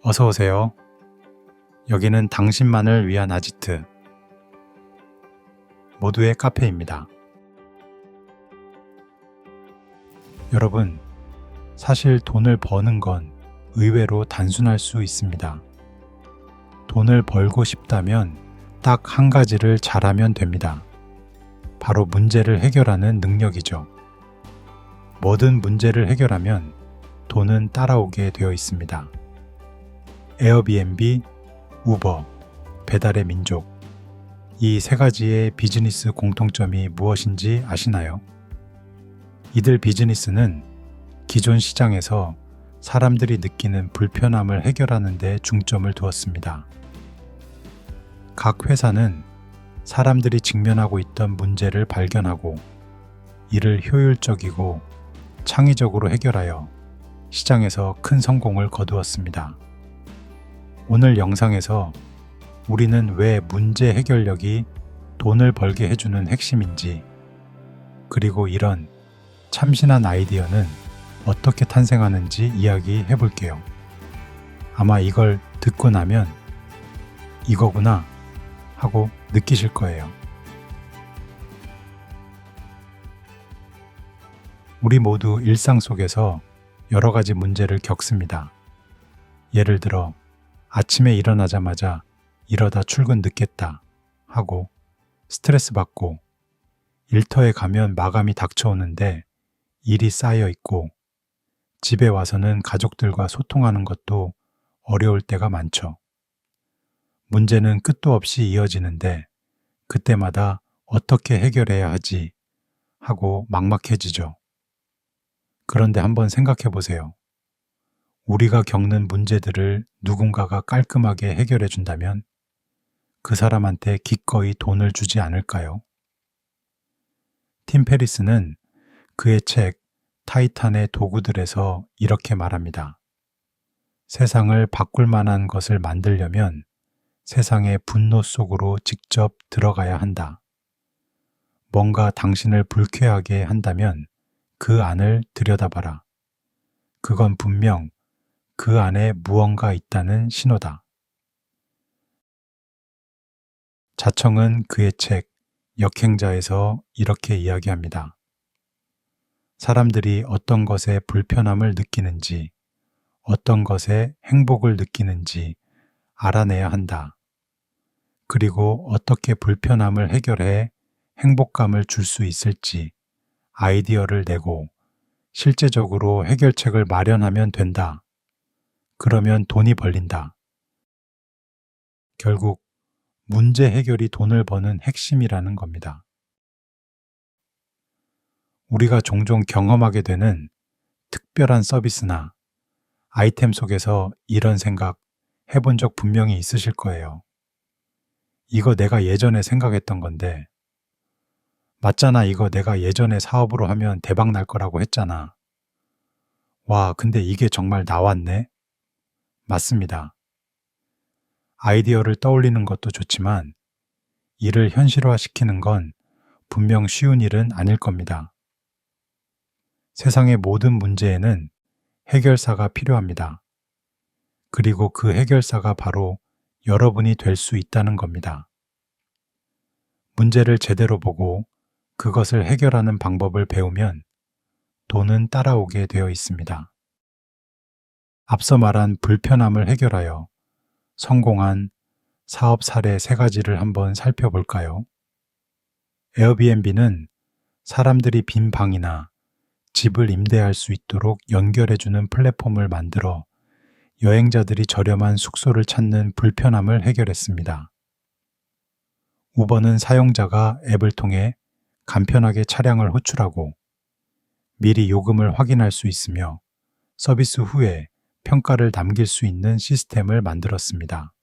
어서 오세요. 여기는 당신만을 위한 아지트 모두의 카페입니다. 여러분, 사실 돈을 버는 건 의외로 단순할 수 있습니다. 돈을 벌고 싶다면 딱 한 가지를 잘하면 됩니다. 바로 문제를 해결하는 능력이죠. 모든 문제를 해결하면 돈은 따라오게 되어 있습니다. 에어비앤비, 우버, 배달의 민족, 이 세 가지의 비즈니스 공통점이 무엇인지 아시나요? 이들 비즈니스는 기존 시장에서 사람들이 느끼는 불편함을 해결하는 데 중점을 두었습니다. 각 회사는 사람들이 직면하고 있던 문제를 발견하고 이를 효율적이고 창의적으로 해결하여 시장에서 큰 성공을 거두었습니다. 오늘 영상에서 우리는 왜 문제 해결력이 돈을 벌게 해주는 핵심인지, 그리고 이런 참신한 아이디어는 어떻게 탄생하는지 이야기해 볼게요. 아마 이걸 듣고 나면 이거구나 하고 느끼실 거예요. 우리 모두 일상 속에서 여러 가지 문제를 겪습니다. 예를 들어 아침에 일어나자마자 이러다 출근 늦겠다 하고 스트레스 받고, 일터에 가면 마감이 닥쳐오는데 일이 쌓여 있고, 집에 와서는 가족들과 소통하는 것도 어려울 때가 많죠. 문제는 끝도 없이 이어지는데 그때마다 어떻게 해결해야 하지 하고 막막해지죠. 그런데 한번 생각해 보세요. 우리가 겪는 문제들을 누군가가 깔끔하게 해결해 준다면 그 사람한테 기꺼이 돈을 주지 않을까요? 팀 페리스는 그의 책 타이탄의 도구들에서 이렇게 말합니다. 세상을 바꿀 만한 것을 만들려면 세상의 분노 속으로 직접 들어가야 한다. 뭔가 당신을 불쾌하게 한다면 그 안을 들여다봐라. 그건 분명 그 안에 무언가 있다는 신호다. 자청은 그의 책 역행자에서 이렇게 이야기합니다. 사람들이 어떤 것에 불편함을 느끼는지, 어떤 것에 행복을 느끼는지 알아내야 한다. 그리고 어떻게 불편함을 해결해 행복감을 줄 수 있을지 아이디어를 내고 실제적으로 해결책을 마련하면 된다. 그러면 돈이 벌린다. 결국 문제 해결이 돈을 버는 핵심이라는 겁니다. 우리가 종종 경험하게 되는 특별한 서비스나 아이템 속에서 이런 생각 해본 적 분명히 있으실 거예요. 이거 내가 예전에 생각했던 건데, 맞잖아, 이거 내가 예전에 사업으로 하면 대박 날 거라고 했잖아. 와, 근데 이게 정말 나왔네? 맞습니다. 아이디어를 떠올리는 것도 좋지만 이를 현실화시키는 건 분명 쉬운 일은 아닐 겁니다. 세상의 모든 문제에는 해결사가 필요합니다. 그리고 그 해결사가 바로 여러분이 될 수 있다는 겁니다. 문제를 제대로 보고 그것을 해결하는 방법을 배우면 돈은 따라오게 되어 있습니다. 앞서 말한 불편함을 해결하여 성공한 사업 사례 3가지를 한번 살펴볼까요? 에어비앤비는 사람들이 빈 방이나 집을 임대할 수 있도록 연결해주는 플랫폼을 만들어 여행자들이 저렴한 숙소를 찾는 불편함을 해결했습니다. 우버는 사용자가 앱을 통해 간편하게 차량을 호출하고 미리 요금을 확인할 수 있으며 서비스 후에 평가를 남길 수 있는 시스템을 만들었습니다.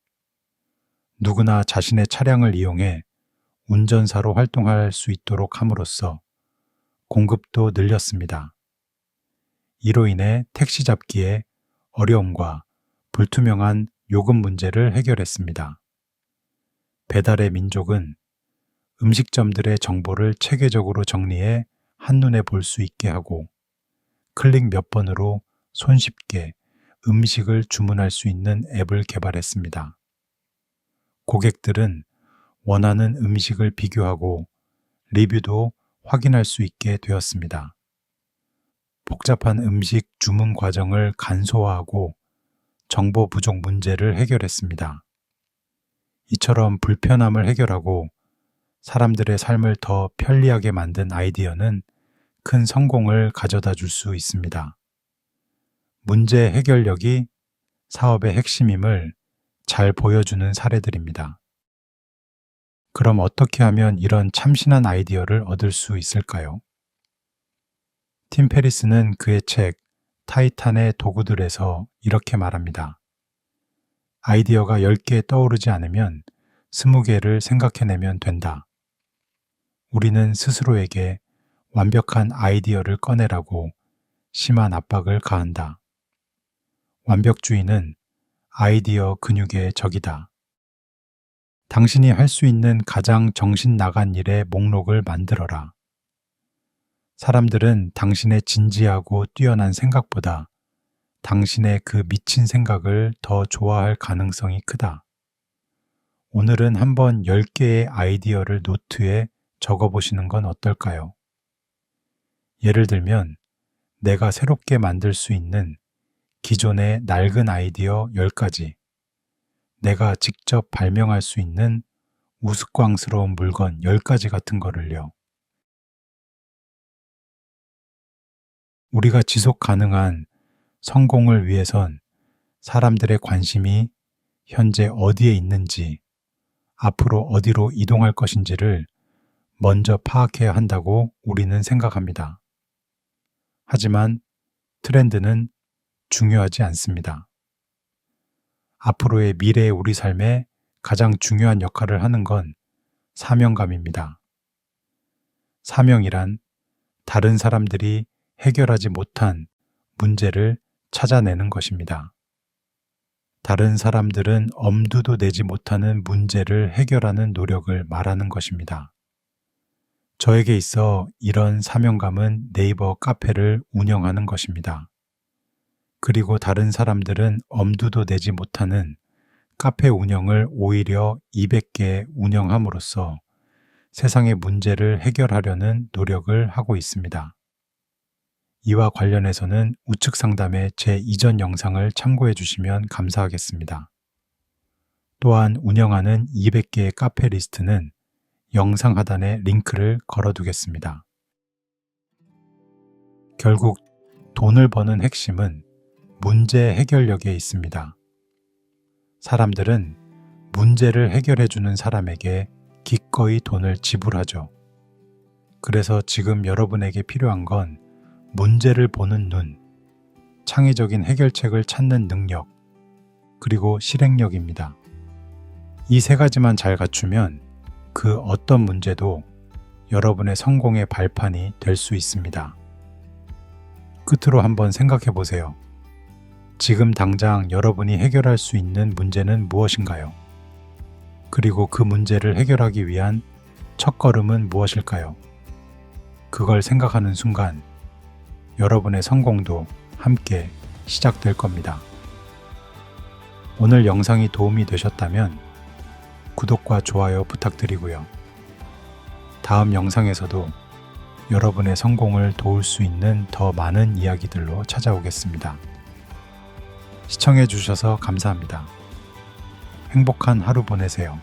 누구나 자신의 차량을 이용해 운전사로 활동할 수 있도록 함으로써 공급도 늘렸습니다. 이로 인해 택시 잡기에 어려움과 불투명한 요금 문제를 해결했습니다. 배달의 민족은 음식점들의 정보를 체계적으로 정리해 한눈에 볼 수 있게 하고 클릭 몇 번으로 손쉽게 음식을 주문할 수 있는 앱을 개발했습니다. 고객들은 원하는 음식을 비교하고 리뷰도 확인할 수 있게 되었습니다. 복잡한 음식 주문 과정을 간소화하고 정보 부족 문제를 해결했습니다. 이처럼 불편함을 해결하고 사람들의 삶을 더 편리하게 만든 아이디어는 큰 성공을 가져다 줄 수 있습니다. 문제 해결력이 사업의 핵심임을 잘 보여주는 사례들입니다. 그럼 어떻게 하면 이런 참신한 아이디어를 얻을 수 있을까요? 팀 페리스는 그의 책 타이탄의 도구들에서 이렇게 말합니다. 아이디어가 10개 떠오르지 않으면 20개를 생각해내면 된다. 우리는 스스로에게 완벽한 아이디어를 꺼내라고 심한 압박을 가한다. 완벽주의는 아이디어 근육의 적이다. 당신이 할 수 있는 가장 정신 나간 일의 목록을 만들어라. 사람들은 당신의 진지하고 뛰어난 생각보다 당신의 그 미친 생각을 더 좋아할 가능성이 크다. 오늘은 한번 10개의 아이디어를 노트에 적어보시는 건 어떨까요? 예를 들면 내가 새롭게 만들 수 있는 기존의 낡은 아이디어 10가지, 내가 직접 발명할 수 있는 우스꽝스러운 물건 10가지 같은 거를요. 우리가 지속 가능한 성공을 위해선 사람들의 관심이 현재 어디에 있는지, 앞으로 어디로 이동할 것인지를 먼저 파악해야 한다고 우리는 생각합니다. 하지만 트렌드는 중요하지 않습니다. 앞으로의 미래의 우리 삶에 가장 중요한 역할을 하는 건 사명감입니다. 사명이란 다른 사람들이 해결하지 못한 문제를 찾아내는 것입니다. 다른 사람들은 엄두도 내지 못하는 문제를 해결하는 노력을 말하는 것입니다. 저에게 있어 이런 사명감은 네이버 카페를 운영하는 것입니다. 그리고 다른 사람들은 엄두도 내지 못하는 카페 운영을 오히려 200개 운영함으로써 세상의 문제를 해결하려는 노력을 하고 있습니다. 이와 관련해서는 우측 상담의 제 이전 영상을 참고해 주시면 감사하겠습니다. 또한 운영하는 200개의 카페 리스트는 영상 하단에 링크를 걸어두겠습니다. 결국 돈을 버는 핵심은 문제 해결력에 있습니다. 사람들은 문제를 해결해주는 사람에게 기꺼이 돈을 지불하죠. 그래서 지금 여러분에게 필요한 건 문제를 보는 눈, 창의적인 해결책을 찾는 능력, 그리고 실행력입니다. 이 세 가지만 잘 갖추면 그 어떤 문제도 여러분의 성공의 발판이 될 수 있습니다. 끝으로 한번 생각해 보세요. 지금 당장 여러분이 해결할 수 있는 문제는 무엇인가요? 그리고 그 문제를 해결하기 위한 첫걸음은 무엇일까요? 그걸 생각하는 순간 여러분의 성공도 함께 시작될 겁니다. 오늘 영상이 도움이 되셨다면 구독과 좋아요 부탁드리고요. 다음 영상에서도 여러분의 성공을 도울 수 있는 더 많은 이야기들로 찾아오겠습니다. 시청해 주셔서 감사합니다. 행복한 하루 보내세요.